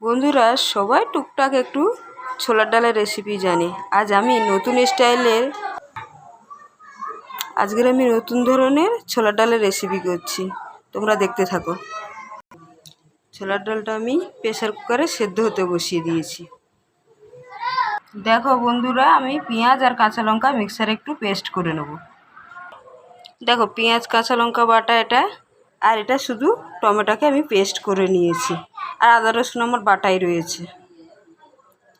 বন্ধুরা, সবাই টুকটাক একটু ছোলার ডালের রেসিপি জানে। আজকের আমি নতুন ধরনের ছোলার ডালের রেসিপি করছি, তোমরা দেখতে থাকো। ছোলার ডালটা আমি প্রেসার কুকারে সেদ্ধ হতে বসিয়ে দিয়েছি। দেখো বন্ধুরা, আমি পেঁয়াজ আর কাঁচা লঙ্কা মিক্সারে একটু পেস্ট করে নেব। দেখো, পেঁয়াজ কাঁচা লঙ্কা বাটা এটা, আর এটা শুধু টমেটোকে আমি পেস্ট করে নিয়েছি, আর আদা রসুন আমার বাটাই রয়েছে।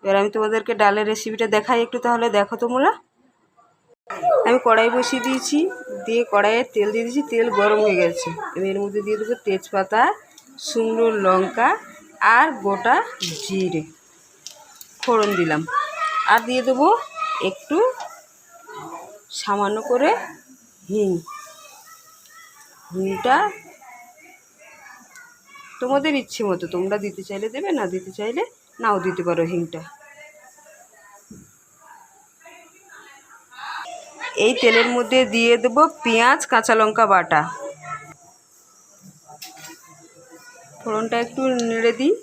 এবার আমি তোমাদেরকে ডালের রেসিপিটা দেখাই একটু, তাহলে দেখো তোমরা। আমি কড়াই বসিয়ে দিয়েছি, দিয়ে কড়াইয়ে তেল দিয়ে দিয়েছি। তেল গরম হয়ে গেছে। আমি এর মধ্যে দিয়ে দেবো তেজপাতা, শুকনো লঙ্কা আর গোটা জিরে ফোড়ন দিলাম। আর দিয়ে দেবো একটু সামান্য করে হিংটা তোমাদের ইচ্ছে মতো, তোমরা দিতে চাইলে দেবে, না দিতে চাইলে নাও দিতে পারো হিংটা। এই তেলের মধ্যে দিয়ে দেবো পেঁয়াজ কাঁচা লঙ্কা বাটা। ফোড়নটা একটু নেড়ে দিই।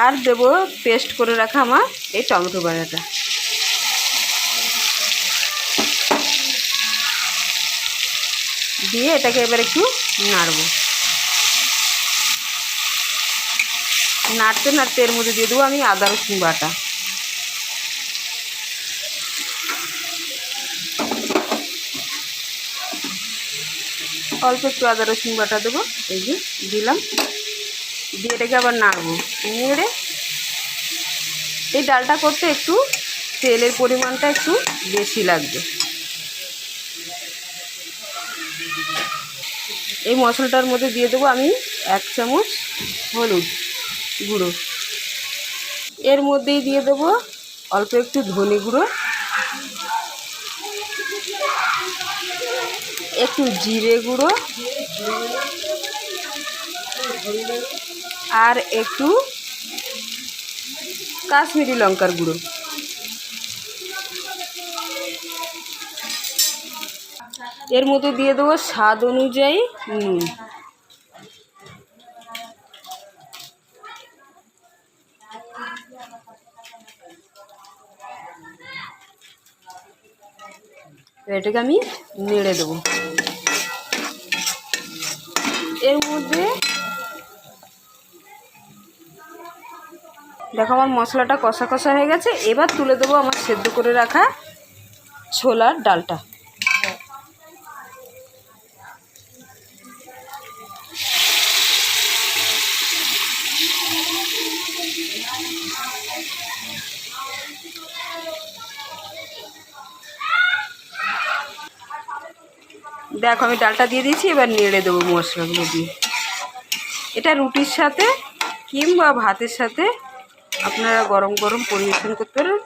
আর দেবো পেস্ট করে রাখা আমার এই টমেটো বাটাটা। দিয়ে এটাকে এবার একটু নাড়ব। নাড়তে নাড়তে এর মধ্যে দিয়ে দেবো আমি আদা রসুন বাটা। অল্প একটু আদা রসুন বাটা দেবো, এই যে দিলাম। দিয়ে এটাকে আবার নাড়বো। নেড়ে এই ডালটা করতে একটু তেলের পরিমাণটা একটু বেশি লাগবে। এই মশলাটার মধ্যে দিয়ে দেবো আমি 1 চামচ হলুদ গুঁড়ো। এর মধ্যেই দিয়ে দেবো অল্প একটু ধনে গুঁড়ো, একটু জিরে গুঁড়ো, আর একটু কাশ্মীরি লঙ্কার গুঁড়ো। এর মধ্যে দিয়ে দেবো স্বাদ অনুযায়ী নুন। এটাকে আমি নেড়ে দেবো। এর মধ্যে দেখো আমার মশলাটা কষা কষা হয়ে গেছে। এবার তুলে দেবো আমার সেদ্ধ করে রাখা ছোলার ডালটা। দেখো আমি ডালটা দিয়ে দিয়েছি। এবার নেড়ে দেবো মশলাগুলো দিয়ে। এটা রুটির সাথে কিংবা ভাতের সাথে আপনারা গরম গরম পরিবেশন করতে পারেন।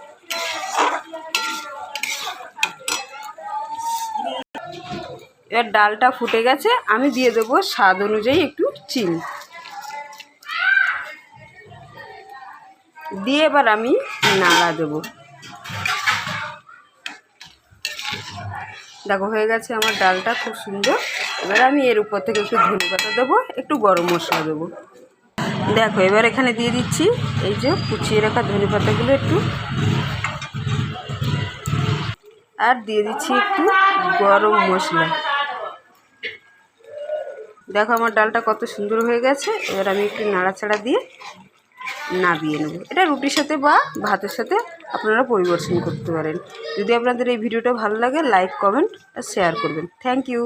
এবার ডালটা ফুটে গেছে, আমি দিয়ে দেবো স্বাদ অনুযায়ী একটু চিনি। দিয়ে এবার আমি নাড়া দেবো। দেখো হয়ে গেছে আমার ডালটা খুব সুন্দর। এবার আমি এর উপর থেকে একটু ধনেপাতা দেবো, একটু গরম মশলা দেবো। দেখো এবার এখানে দিয়ে দিচ্ছি এই যে কুচিয়ে রাখা ধনেপাতাগুলো একটু, আর দিয়ে দিচ্ছি একটু গরম মশলা। দেখো আমার ডালটা কত সুন্দর হয়ে গেছে। এবার আমি একটু নাড়াচাড়া দিয়ে নামিয়ে নেব। এটা রুটির সাথে বা ভাতের সাথে আপনারা পরিবেশন করতে পারেন। যদি আপনাদের এই ভিডিওটা ভালো লাগে, লাইক কমেন্ট আর শেয়ার করবেন। Thank you.